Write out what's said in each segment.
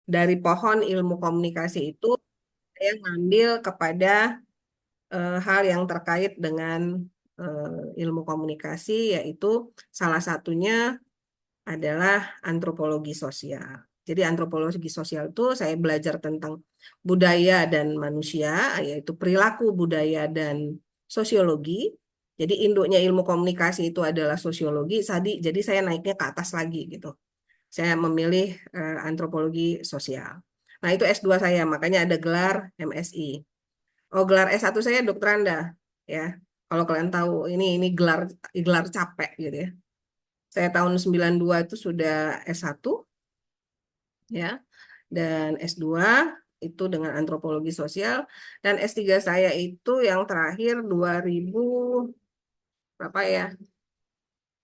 dari pohon ilmu komunikasi itu saya ngambil kepada hal yang terkait dengan ilmu komunikasi, yaitu salah satunya adalah antropologi sosial. Jadi antropologi sosial itu saya belajar tentang budaya dan manusia, yaitu perilaku budaya dan sosiologi. Jadi induknya ilmu komunikasi itu adalah sosiologi. Jadi saya naiknya ke atas lagi gitu. Saya memilih antropologi sosial. Nah, itu S2 saya, makanya ada gelar MSI. Oh, gelar S1 saya dokteranda, ya. Kalau kalian tahu, ini gelar gelar capek gitu ya. Saya tahun 92 itu sudah S1, ya, dan S2 itu dengan antropologi sosial, dan S3 saya itu yang terakhir 2000 berapa ya?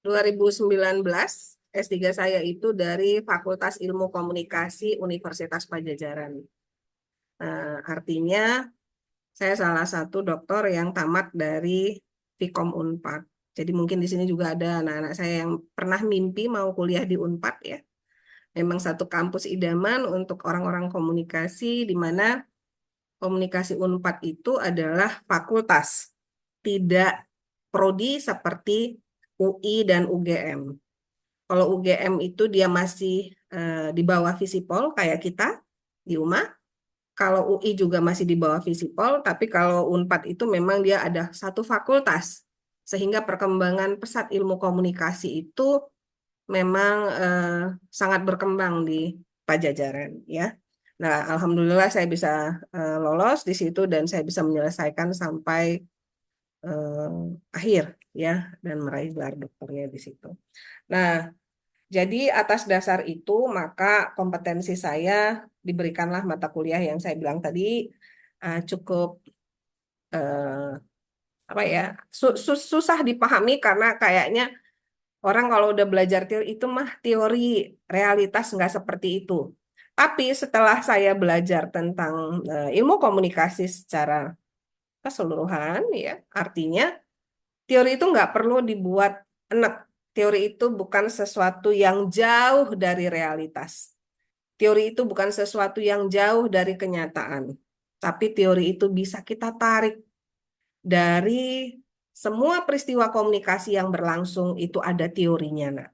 2019, S3 saya itu dari Fakultas Ilmu Komunikasi Universitas Padjadjaran. Artinya saya salah satu dokter yang tamat dari Vkom Unpad. Jadi mungkin di sini juga ada anak-anak saya yang pernah mimpi mau kuliah di Unpad ya. Memang satu kampus idaman untuk orang-orang komunikasi, di mana komunikasi Unpad itu adalah fakultas, tidak prodi seperti UI dan UGM. Kalau UGM itu dia masih di bawah Visipol kayak kita di UMA. Kalau UI juga masih di bawah Visipol, tapi kalau Unpad itu memang dia ada satu fakultas. Sehingga perkembangan pesat ilmu komunikasi itu memang sangat berkembang di Pajajaran ya. Nah, alhamdulillah saya bisa lolos di situ dan saya bisa menyelesaikan sampai eh, akhir ya dan meraih gelar dokternya di situ. Nah, jadi atas dasar itu maka kompetensi saya diberikanlah mata kuliah yang saya bilang tadi cukup eh, apa ya susah dipahami karena kayaknya orang kalau udah belajar teori itu mah teori realitas nggak seperti itu. Tapi setelah saya belajar tentang ilmu komunikasi secara keseluruhan, ya artinya teori itu nggak perlu dibuat enek. Teori itu bukan sesuatu yang jauh dari realitas. Teori itu bukan sesuatu yang jauh dari kenyataan. Tapi teori itu bisa kita tarik dari semua peristiwa komunikasi yang berlangsung itu ada teorinya, nak.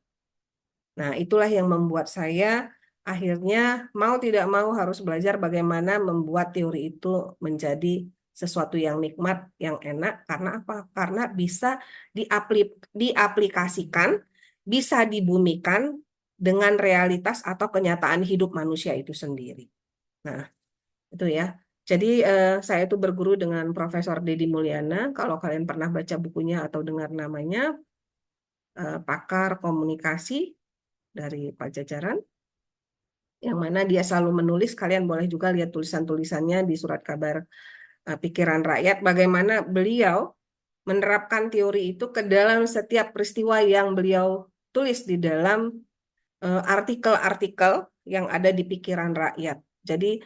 Nah, itulah yang membuat saya akhirnya mau tidak mau harus belajar bagaimana membuat teori itu menjadi sesuatu yang nikmat, yang enak. Karena apa? Karena bisa diaplikasikan, bisa dibumikan dengan realitas atau kenyataan hidup manusia itu sendiri. Nah, itu ya. Jadi saya itu berguru dengan Profesor Dedi Mulyana. Kalau kalian pernah baca bukunya atau dengar namanya, pakar komunikasi dari Pajajaran, yang mana dia selalu menulis. Kalian boleh juga lihat tulisan-tulisannya di Surat Kabar Pikiran Rakyat, bagaimana beliau menerapkan teori itu ke dalam setiap peristiwa yang beliau tulis di dalam artikel-artikel yang ada di pikiran rakyat. Jadi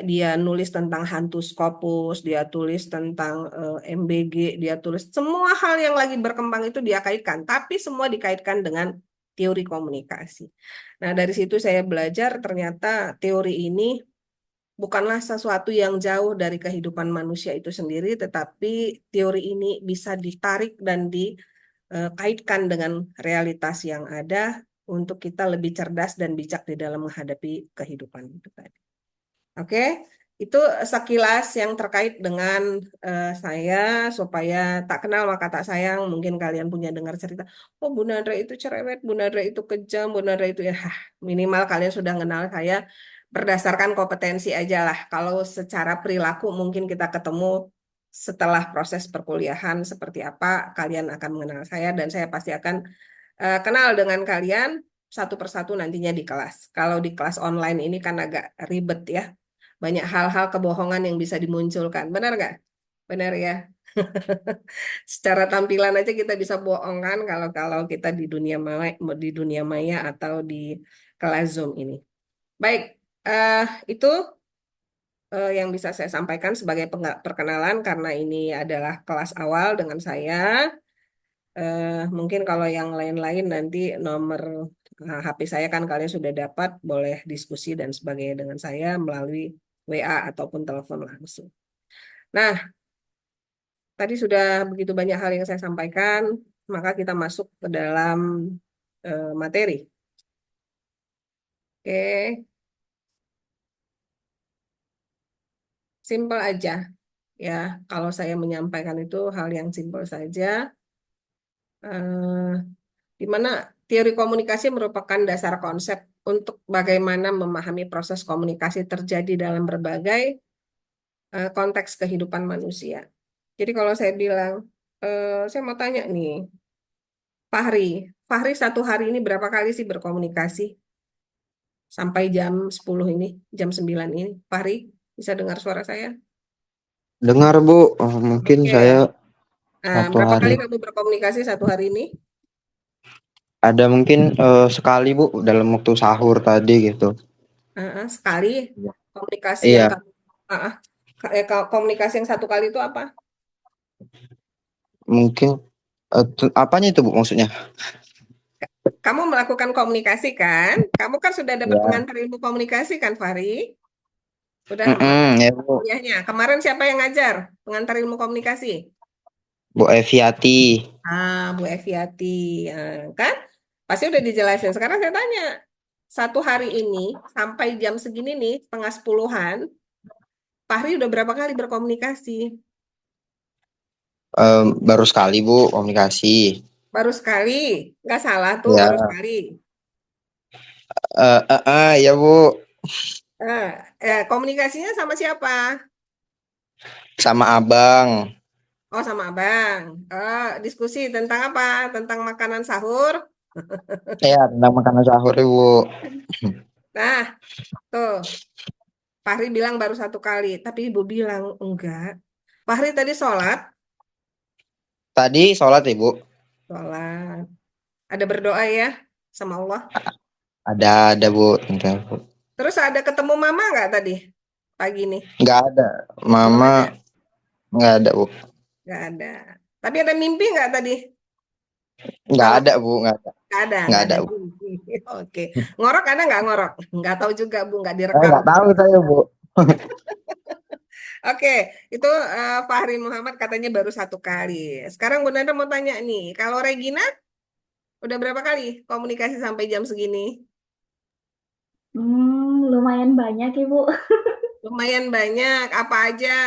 dia nulis tentang hantu Scopus, dia tulis tentang MBG, dia tulis semua hal yang lagi berkembang itu dia kaitkan, tapi semua dikaitkan dengan teori komunikasi. Nah, dari situ saya belajar ternyata teori ini bukanlah sesuatu yang jauh dari kehidupan manusia itu sendiri, tetapi teori ini bisa ditarik dan dikaitkan dengan realitas yang ada untuk kita lebih cerdas dan bijak di dalam menghadapi kehidupan itu tadi. Oke, itu sekilas yang terkait dengan saya supaya tak kenal maka tak sayang. Mungkin kalian punya dengar cerita, oh Bu Nadra itu cerewet, Bu Nadra itu kejam, Bu Nadra itu ya, minimal kalian sudah kenal saya berdasarkan kompetensi aja lah. Kalau secara perilaku mungkin kita ketemu setelah proses perkuliahan seperti apa, kalian akan mengenal saya dan saya pasti akan kenal dengan kalian satu persatu nantinya di kelas. Kalau di kelas online ini kan agak ribet ya. Banyak hal-hal kebohongan yang bisa dimunculkan. Benar nggak? Benar ya. Secara tampilan aja kita bisa bohongan kalau kalau kita di dunia maya atau di kelas Zoom ini. Baik, eh, itu yang bisa saya sampaikan sebagai perkenalan karena ini adalah kelas awal dengan saya. Mungkin kalau yang lain-lain nanti nomor HP saya kan kalian sudah dapat, boleh diskusi dan sebagainya dengan saya melalui WA ataupun telepon langsung. Nah, tadi sudah begitu banyak hal yang saya sampaikan, maka kita masuk ke dalam materi. Oke, simpel aja ya. Kalau saya menyampaikan itu hal yang simpel saja, eh, di mana teori komunikasi merupakan dasar konsep untuk bagaimana memahami proses komunikasi terjadi dalam berbagai konteks kehidupan manusia. Jadi kalau saya bilang, saya mau tanya nih, Fahri, Fahri satu hari ini berapa kali sih berkomunikasi sampai jam 10 ini, jam 9 ini? Fahri, bisa dengar suara saya? Dengar Bu, mungkin saya Oke. satu Berapa hari kali kamu berkomunikasi satu hari ini? ada mungkin sekali Bu dalam waktu sahur tadi gitu. Sekali. Iya. Komunikasi yang Iya, kamu, ah, ah. Komunikasi yang satu kali itu apa? mungkin apanya itu Bu maksudnya? Kamu melakukan komunikasi kan? Kamu kan sudah dapat Ya. pengantar ilmu komunikasi kan, Fahri? Udah mata Ya Bu, kuliahnya. Kemarin siapa yang ngajar pengantar ilmu komunikasi? Bu Eviati. Bu Eviati. Kan? Pasti udah dijelasin. Sekarang saya tanya, satu hari ini sampai jam segini nih, setengah sepuluhan, Fahri udah berapa kali berkomunikasi? Baru sekali Bu komunikasi. Baru sekali. Nggak salah tuh, baru Ya, sekali. ya Bu, Eh, Komunikasinya sama siapa? sama Abang. Oh, sama abang. Diskusi tentang apa? Tentang makanan sahur. Ya, tentang makanan sahur Bu. Nah, tuh, Fahri bilang baru satu kali, tapi ibu bilang enggak. Fahri tadi sholat, Tadi sholat ya Bu. sholat. Ada berdoa ya sama Allah. Ada Bu, bentar, Bu. Terus ada ketemu mama nggak tadi pagi nih? Nggak ada, Belum Mama ada, nggak ada Bu. nggak ada. Tapi ada mimpi nggak tadi? Nggak Malam ada Bu, nggak nggak ada ada Bu. mimpi. Oke, ngorok ada nggak ngorok? Nggak tahu juga bu, nggak direkam. Nggak tahu saya Bu. Oke, itu Fahri Muhammad katanya baru satu kali. Sekarang Bu Nanda mau tanya nih, kalau Regina udah berapa kali komunikasi sampai jam segini? Lumayan banyak Ibu. Lumayan banyak, apa aja?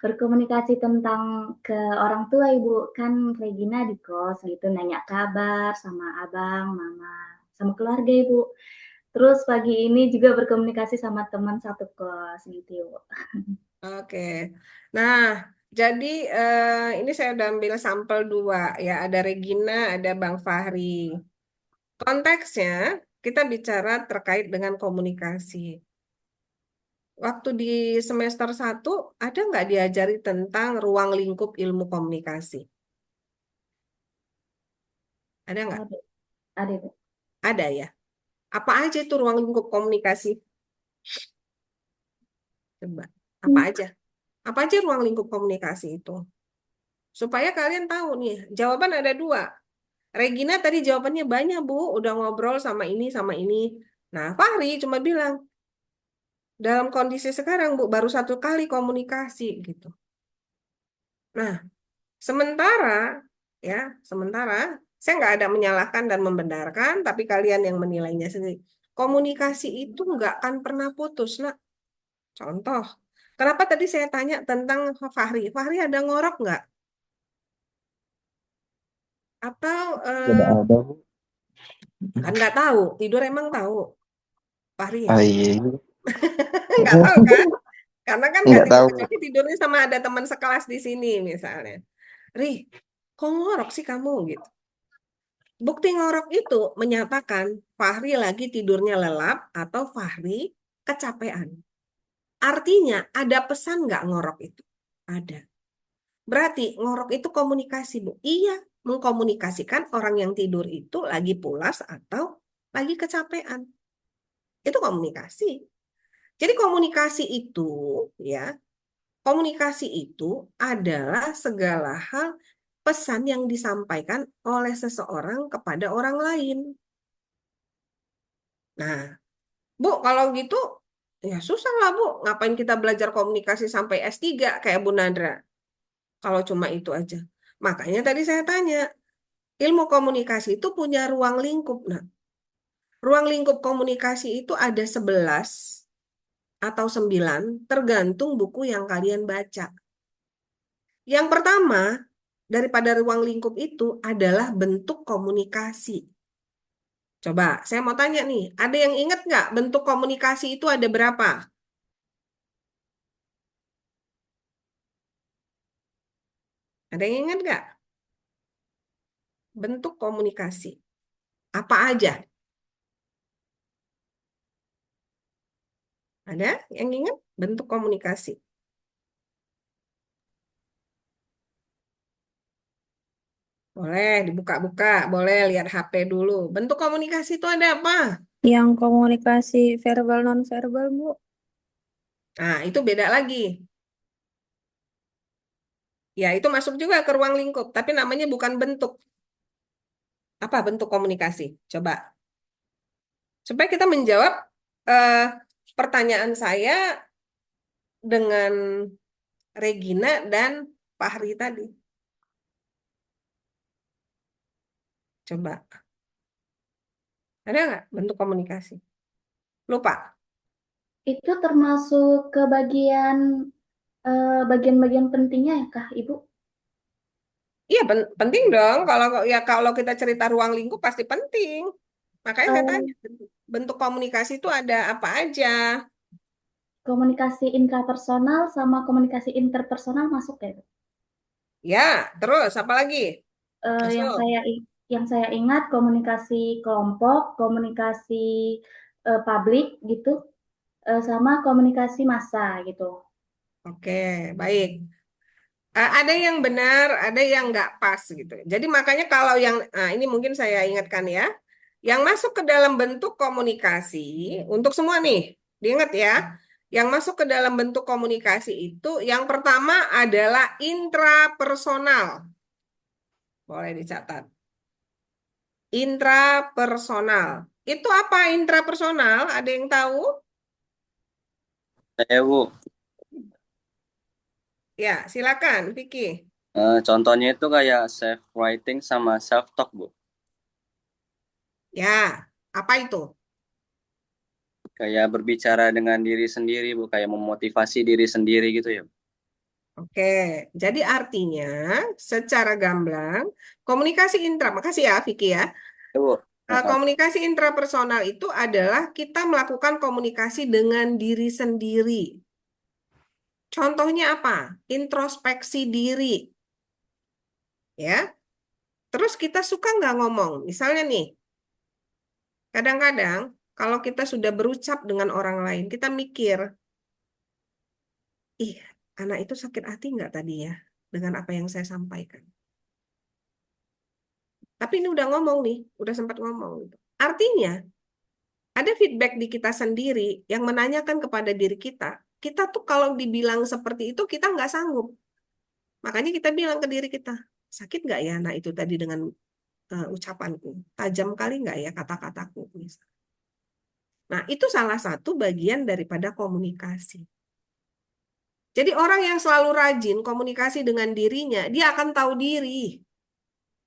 Berkomunikasi tentang ke orang tua Ibu. Kan Regina di kos gitu, nanya kabar sama abang, mama, sama keluarga Ibu. Terus pagi ini juga berkomunikasi sama teman satu kos gitu Ibu. Oke, nah jadi ini saya udah ambil sampel dua ya, ada Regina, ada Bang Fahri. Konteksnya kita bicara terkait dengan komunikasi. Waktu di semester satu ada nggak diajari tentang ruang lingkup ilmu komunikasi? Ada nggak? Ada, ada Ibu. Ada ya. Apa aja itu ruang lingkup komunikasi? Coba. Apa Hmm, aja? Apa aja ruang lingkup komunikasi itu? Supaya kalian tahu nih, jawaban ada dua. Regina tadi jawabannya banyak, Bu. Udah ngobrol sama ini, sama ini. Nah, Fahri cuma bilang, dalam kondisi sekarang, Bu, baru satu kali komunikasi gitu. Nah, sementara, ya, sementara, saya nggak ada menyalahkan dan membenarkan, tapi kalian yang menilainya sendiri. Komunikasi itu nggak akan pernah putus, nak. Contoh, kenapa tadi saya tanya tentang Fahri? Fahri ada ngorok nggak? Atau Tidak ada Bu. kan nggak tahu, tidur emang tahu, Fahri ya? Ah, iya. Nggak tahu kan? Karena kan nggak Nggak tidur, tahu Bu. kecuali tidurnya sama ada teman sekelas di sini misalnya. Rih, kok ngorok sih kamu gitu? Bukti ngorok itu menyatakan Fahri lagi tidurnya lelap atau Fahri kecapean. Artinya ada pesan nggak ngorok itu? Ada. Berarti ngorok itu komunikasi, Bu. Iya, mengkomunikasikan orang yang tidur itu lagi pulas atau lagi kecapean. Itu komunikasi. Jadi komunikasi itu, ya, komunikasi itu adalah segala hal pesan yang disampaikan oleh seseorang kepada orang lain. Nah, Bu, kalau gitu ya susah lah Bu. Ngapain kita belajar komunikasi sampai S3 kayak Bu Nadra? Kalau cuma itu aja. Makanya tadi saya tanya, ilmu komunikasi itu punya ruang lingkup. Nah, ruang lingkup komunikasi itu ada 11 atau 9, tergantung buku yang kalian baca. Yang pertama, daripada ruang lingkup itu adalah bentuk komunikasi. Coba, saya mau tanya nih, ada yang ingat nggak bentuk komunikasi itu ada berapa? Ada yang ingat nggak? Bentuk komunikasi. Apa aja? Ada yang ingat bentuk komunikasi? Boleh dibuka-buka, boleh lihat HP dulu. Bentuk komunikasi itu ada apa? Yang komunikasi verbal non-verbal, Bu. Nah, itu beda lagi. Ya, itu masuk juga ke ruang lingkup, tapi namanya bukan bentuk. Apa bentuk komunikasi? Coba. Supaya kita menjawab eh, pertanyaan saya dengan Regina dan Fahri tadi. Coba. Ada nggak bentuk komunikasi? Lupa. Itu termasuk ke bagian-bagian pentingnya ya kah, Ibu? Iya, penting dong. Kalau kita cerita ruang lingkup pasti penting. Makanya saya Eh, tanya, bentuk komunikasi itu ada apa aja? Komunikasi intrapersonal sama komunikasi interpersonal masuk ya, Ibu? Ya, terus apa lagi? Eh, yang Masuk. saya yang saya ingat komunikasi kelompok, komunikasi publik gitu, sama komunikasi massa gitu. Oke, baik. Ada yang benar, ada yang nggak pas gitu. Jadi makanya kalau yang, ini mungkin saya ingatkan ya, yang masuk ke dalam bentuk komunikasi, untuk semua nih, diingat ya, yang masuk ke dalam bentuk komunikasi itu, yang pertama adalah intrapersonal. Boleh dicatat. Intrapersonal. Itu apa intrapersonal? Ada yang tahu? Saya Bu, Ya, silakan, Vicky. contohnya itu kayak self writing sama self talk Bu. Ya, apa itu? Kayak berbicara dengan diri sendiri Bu, kayak memotivasi diri sendiri gitu ya. Oke, jadi artinya secara gamblang komunikasi intra, makasih ya Vicky ya. Ya, Bu. Komunikasi intrapersonal itu adalah kita melakukan komunikasi dengan diri sendiri. Contohnya apa? Introspeksi diri, ya. Terus kita suka nggak ngomong? Misalnya nih, kadang-kadang kalau kita sudah berucap dengan orang lain, kita mikir, ih, anak itu sakit hati nggak tadi ya dengan apa yang saya sampaikan. Tapi ini udah ngomong nih, udah sempat ngomong gitu. Artinya, ada feedback di kita sendiri yang menanyakan kepada diri kita tuh kalau dibilang seperti itu kita nggak sanggup. Makanya kita bilang ke diri kita, sakit nggak ya anak itu tadi dengan ucapanku? Tajam kali nggak ya kata-kataku? Nah, itu salah satu bagian daripada komunikasi. Jadi orang yang selalu rajin komunikasi dengan dirinya, dia akan tahu diri.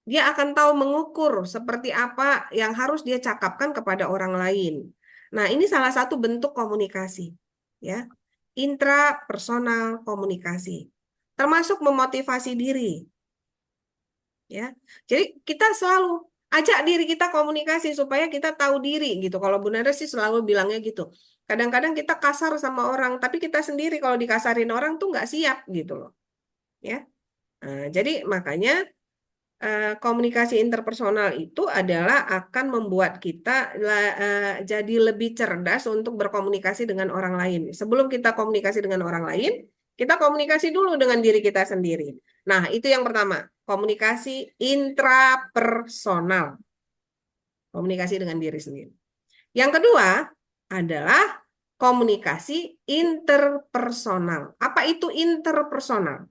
Dia akan tahu mengukur seperti apa yang harus dia cakapkan kepada orang lain. Nah, ini salah satu bentuk komunikasi, ya. Intrapersonal komunikasi. Termasuk memotivasi diri, ya. Jadi kita selalu ajak diri kita komunikasi supaya kita tahu diri gitu. Kalau Bu Nada sih selalu bilangnya gitu. Kadang-kadang kita kasar sama orang, tapi kita sendiri kalau dikasarin orang tuh nggak siap gitu loh, ya. Nah, jadi makanya komunikasi interpersonal itu adalah akan membuat kita jadi lebih cerdas untuk berkomunikasi dengan orang lain. Sebelum kita komunikasi dengan orang lain, kita komunikasi dulu dengan diri kita sendiri. Nah, itu yang pertama, komunikasi intrapersonal, komunikasi dengan diri sendiri. Yang kedua adalah komunikasi interpersonal. Apa itu interpersonal?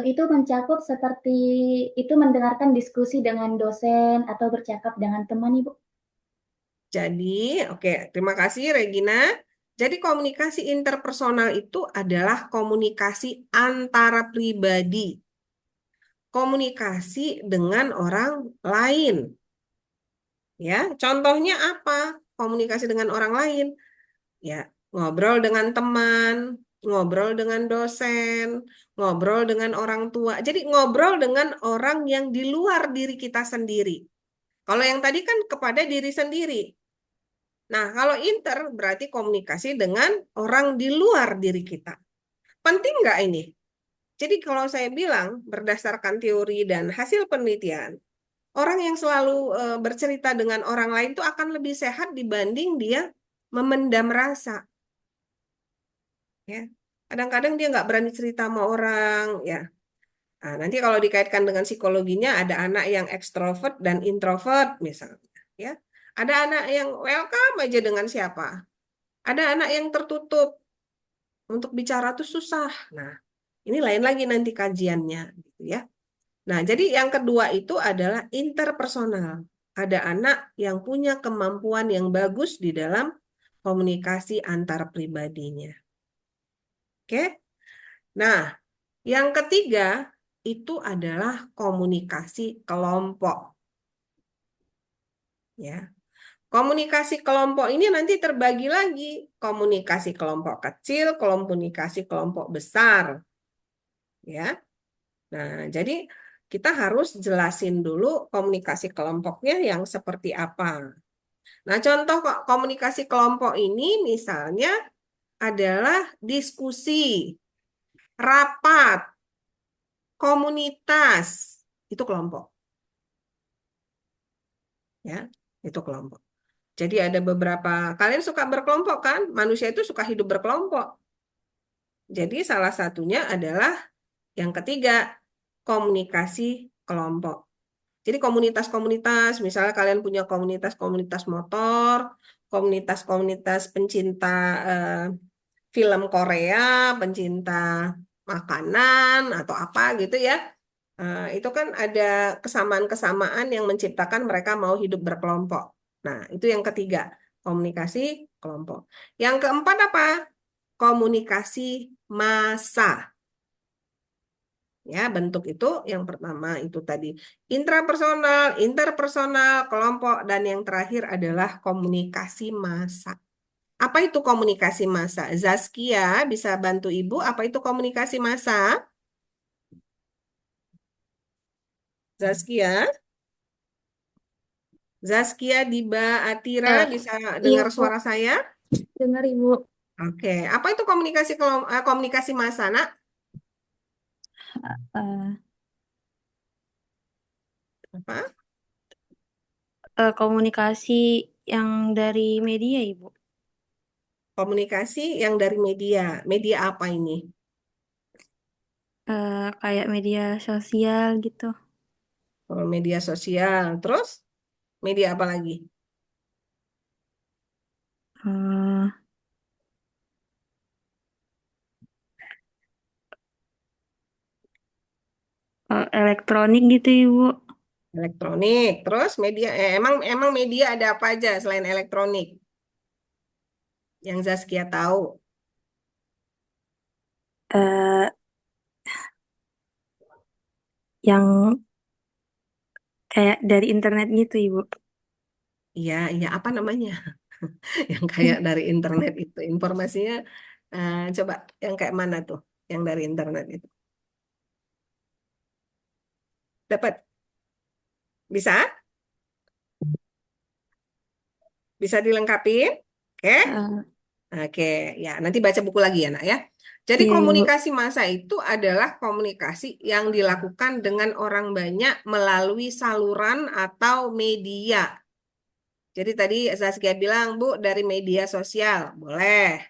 Itu mencakup seperti itu mendengarkan diskusi dengan dosen atau bercakap dengan teman, Ibu. Jadi, oke, terima kasih Regina. Jadi komunikasi interpersonal itu adalah komunikasi antara pribadi, komunikasi dengan orang lain. Ya, contohnya apa? Komunikasi dengan orang lain. Ya, ngobrol dengan teman, ngobrol dengan dosen, ngobrol dengan orang tua. Jadi ngobrol dengan orang yang di luar diri kita sendiri. Kalau yang tadi kan kepada diri sendiri. Nah, kalau inter berarti komunikasi dengan orang di luar diri kita. Penting nggak ini? Jadi kalau saya bilang berdasarkan teori dan hasil penelitian, orang yang selalu bercerita dengan orang lain itu akan lebih sehat dibanding dia memendam rasa. Ya, kadang-kadang dia nggak berani cerita sama orang. Ya, nah, nanti kalau dikaitkan dengan psikologinya ada anak yang ekstrovert dan introvert misalnya. Ya, ada anak yang welcome aja dengan siapa. Ada anak yang tertutup, untuk bicara tuh susah. Nah, ini lain lagi nanti kajiannya, gitu ya. Nah, jadi yang kedua itu adalah interpersonal. Ada anak yang punya kemampuan yang bagus di dalam komunikasi antar pribadinya. Oke? Nah, yang ketiga itu adalah komunikasi kelompok. Ya. Komunikasi kelompok ini nanti terbagi lagi, komunikasi kelompok kecil, komunikasi kelompok besar. Ya. Nah, jadi kita harus jelasin dulu komunikasi kelompoknya yang seperti apa. Nah, contoh komunikasi kelompok ini misalnya adalah diskusi, rapat, komunitas, itu kelompok. Ya, itu kelompok. Jadi ada beberapa, kalian suka berkelompok kan? Manusia itu suka hidup berkelompok. Jadi salah satunya adalah yang ketiga, komunikasi kelompok. Jadi komunitas-komunitas, misalnya kalian punya komunitas-komunitas motor, komunitas-komunitas pencinta film Korea, pencinta makanan atau apa gitu ya. Itu kan ada kesamaan-kesamaan yang menciptakan mereka mau hidup berkelompok. Nah, itu yang ketiga, komunikasi kelompok. Yang keempat apa? Komunikasi massa. Ya, bentuk itu yang pertama itu tadi intrapersonal, interpersonal, kelompok, dan yang terakhir adalah komunikasi massa. Apa itu komunikasi massa? Zaskia bisa bantu Ibu, apa itu komunikasi massa? Zaskia, Zaskia Diba Atira Eh, bisa iya dengar Bu, suara saya? dengar Ibu. Oke, apa itu komunikasi massa, Nak? Eh, Apa? Komunikasi yang dari media Ibu. Komunikasi yang dari media. Media apa ini? Kayak media sosial gitu. Oh, media sosial. Terus media apa lagi? Eh, Elektronik gitu Ibu. Elektronik. Terus media emang media ada apa aja selain elektronik yang Zaskia tahu? Eh, yang kayak dari internet gitu Ibu. Iya, iya apa namanya? Yang kayak dari internet itu informasinya coba yang kayak mana tuh? Yang dari internet itu. Dapat? Bisa? Bisa dilengkapin? Oke? Eh, Oke, ya nanti baca buku lagi ya, Nak ya. Jadi iya Ibu. komunikasi massa itu adalah komunikasi yang dilakukan dengan orang banyak melalui saluran atau media. Jadi tadi Zaskia bilang, Bu, dari media sosial. Boleh.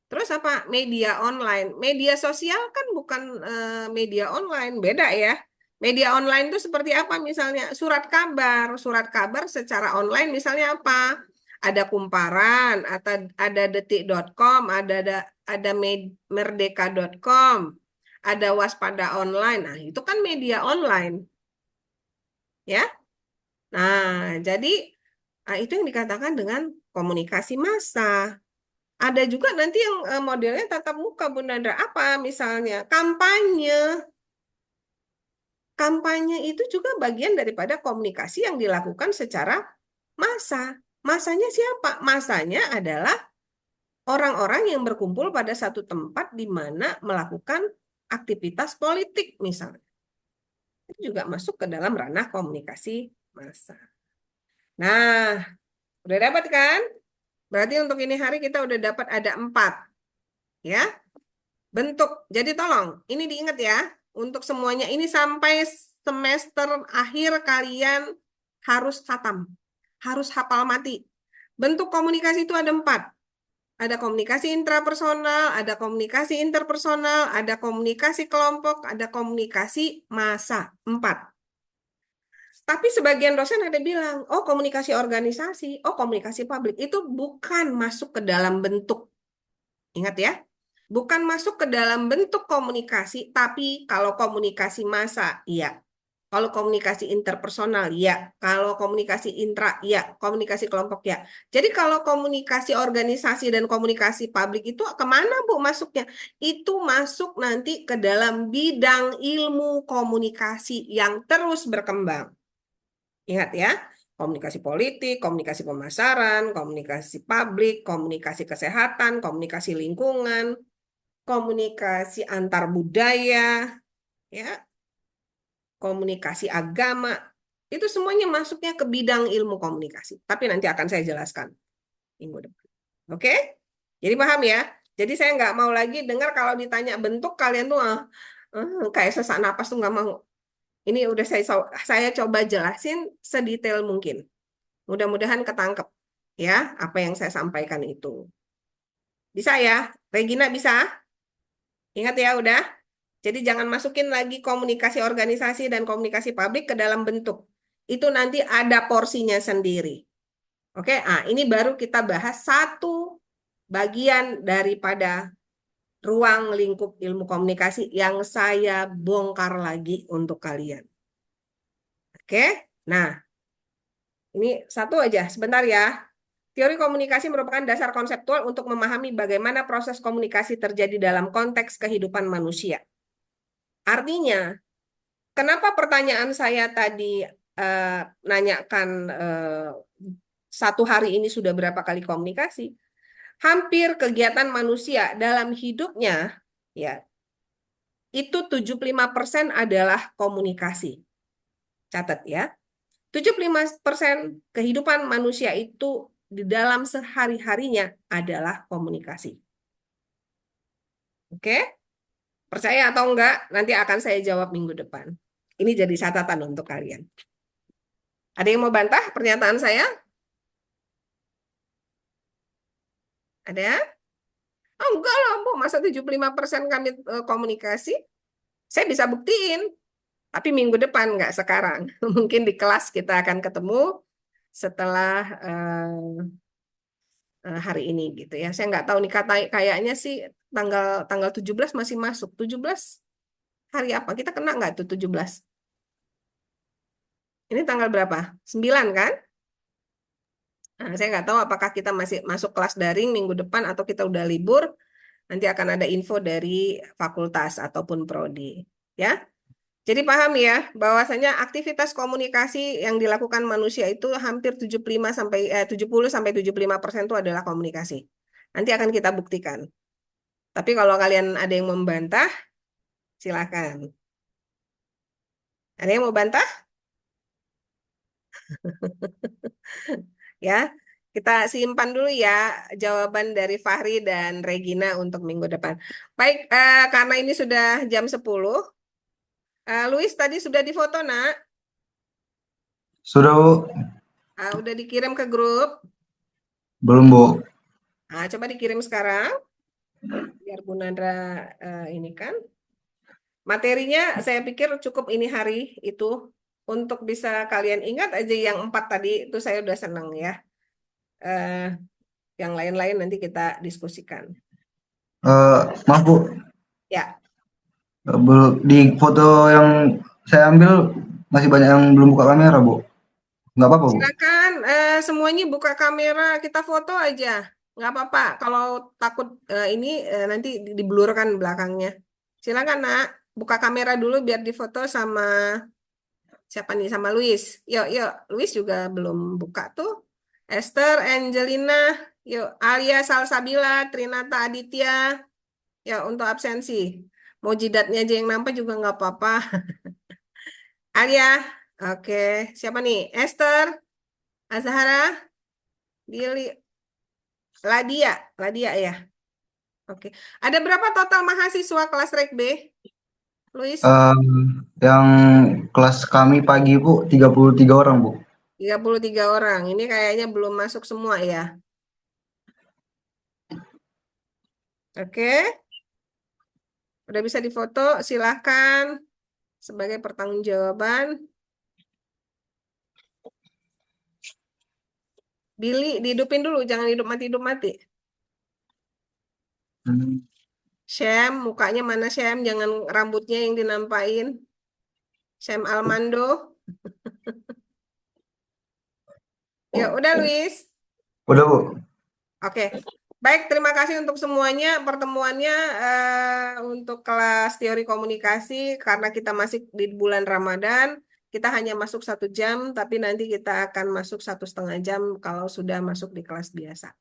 Terus apa? Media online. Media sosial kan bukan media online, beda ya. Media online itu seperti apa misalnya? Surat kabar. Surat kabar secara online misalnya apa? Ada Kumparan, atau ada detik.com, ada merdeka.com, ada Waspada Online. Nah, itu kan media online, ya. Nah, jadi Nah, itu yang dikatakan dengan komunikasi massa. Ada juga nanti yang modelnya tatap muka, Bu Nandra. Apa misalnya? Kampanye. Kampanye itu juga bagian daripada komunikasi yang dilakukan secara massa. Massanya siapa? Massanya adalah orang-orang yang berkumpul pada satu tempat di mana melakukan aktivitas politik misalnya. Itu juga masuk ke dalam ranah komunikasi massa. Nah, udah dapat kan? Berarti untuk ini hari kita udah dapat ada 4. Ya, bentuk. Jadi tolong, ini diingat ya. Untuk semuanya ini sampai semester akhir kalian harus khatam. Harus hafal mati. Bentuk komunikasi itu ada 4. Ada komunikasi intrapersonal, ada komunikasi interpersonal, ada komunikasi kelompok, ada komunikasi massa. 4. Tapi sebagian dosen ada bilang, oh komunikasi organisasi, oh komunikasi publik. Itu bukan masuk ke dalam bentuk. Ingat ya, bukan masuk ke dalam bentuk komunikasi, tapi kalau komunikasi massa, iya. Kalau komunikasi interpersonal, ya. Kalau komunikasi intra, ya. Komunikasi kelompok, ya. Jadi kalau komunikasi organisasi dan komunikasi publik itu kemana, Bu, masuknya? Itu masuk nanti ke dalam bidang ilmu komunikasi yang terus berkembang. Ingat ya, komunikasi politik, komunikasi pemasaran, komunikasi publik, komunikasi kesehatan, komunikasi lingkungan, komunikasi antar budaya, ya, komunikasi agama, itu semuanya masuknya ke bidang ilmu komunikasi. Tapi nanti akan saya jelaskan minggu depan. Oke? Jadi paham ya? Jadi saya nggak mau lagi dengar kalau ditanya bentuk kalian tuh kayak sesak napas tuh nggak mau. Ini udah saya coba jelasin sedetail mungkin. Mudah-mudahan ketangkep ya apa yang saya sampaikan itu. Bisa ya? Regina bisa? Ingat ya udah? Jadi jangan masukin lagi komunikasi organisasi dan komunikasi publik ke dalam bentuk. Itu nanti ada porsinya sendiri. Oke, ini baru kita bahas satu bagian daripada ruang lingkup ilmu komunikasi yang saya bongkar lagi untuk kalian. Oke, nah ini satu aja, sebentar ya. Teori komunikasi merupakan dasar konseptual untuk memahami bagaimana proses komunikasi terjadi dalam konteks kehidupan manusia. Artinya, kenapa pertanyaan saya tadi nanyakan satu hari ini sudah berapa kali komunikasi? Hampir kegiatan manusia dalam hidupnya ya itu 75% adalah komunikasi. Catat ya. 75% kehidupan manusia itu di dalam sehari-harinya adalah komunikasi. Oke? Percaya atau enggak, nanti akan saya jawab minggu depan. Ini jadi catatan untuk kalian. Ada yang mau bantah pernyataan saya? Ada? Oh enggak lah, Bu. Masa 75% kami komunikasi? Saya bisa buktiin. Tapi minggu depan, enggak sekarang. Mungkin di kelas kita akan ketemu setelah hari ini gitu ya. Saya nggak tahu nih, kayaknya sih tanggal 17 masih masuk. 17 hari apa? Kita kena nggak tuh 17? Ini tanggal berapa? 9 kan? Nah, saya nggak tahu apakah kita masih masuk kelas daring minggu depan atau kita udah libur. Nanti akan ada info dari fakultas ataupun prodi. Ya. Jadi paham ya, bahwasanya aktivitas komunikasi yang dilakukan manusia itu hampir 70 sampai 75% itu adalah komunikasi. Nanti akan kita buktikan. Tapi kalau kalian ada yang membantah, silakan. Ada yang mau bantah? Ya, kita simpan dulu ya jawaban dari Fahri dan Regina untuk minggu depan. Baik, karena ini sudah jam 10. Luis tadi sudah difoto, nak? Sudah, Bu. Udah dikirim ke grup? Belum, Bu. Coba dikirim sekarang. Biar Bu Nandra ini kan. Materinya saya pikir cukup ini hari itu. Untuk bisa kalian ingat aja yang 4 tadi itu saya udah senang ya. Yang lain-lain nanti kita diskusikan. Maaf, Bu. Ya. Di foto yang saya ambil masih banyak yang belum buka kamera, Bu. Nggak apa-apa, Bu. Silakan semuanya buka kamera, kita foto aja. Nggak apa-apa. Kalau takut ini nanti diblurkan belakangnya. Silakan nak, buka kamera dulu biar difoto sama siapa nih? Sama Luis. Yuk, yuk. Luis juga belum buka tuh. Esther, Angelina, yuk. Alia, Salsabila, Trinata, Aditya. Ya, untuk absensi. Mau jidatnya aja yang nampak juga nggak apa-apa. Alia, oke. Siapa nih? Esther, Azhara, Billy, Ladia ya. Oke. Ada berapa total mahasiswa kelas Rek B? Luis, Yang kelas kami pagi, Bu, 33 orang, Bu. 33 orang. Ini kayaknya belum masuk semua ya. Oke. Udah bisa difoto, silahkan sebagai pertanggungjawaban. Billy, dihidupin dulu, jangan hidup mati. Hmm. Syam, mukanya mana Syam? Jangan rambutnya yang dinampain. Syam Almando. Ya, udah Luis. Udah, Bu. Oke. Baik, terima kasih untuk semuanya pertemuannya untuk kelas teori komunikasi karena kita masih di bulan Ramadan. Kita hanya masuk 1 jam, tapi nanti kita akan masuk 1,5 jam kalau sudah masuk di kelas biasa.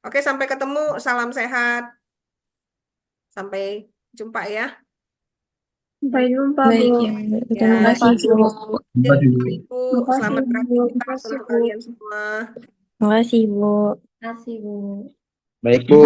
Oke, sampai ketemu. Salam sehat. Sampai jumpa ya. Sampai jumpa, Baik, Bu. ya. Ya, Terima kasih, Bu. Terima kasih, Bu. Ibu, Terima kasih, selamat Bu. beraktivitas Terima kasih, untuk Bu. kalian semua. Terima kasih, Bu. Terima kasih, Bu. Baik, Bu.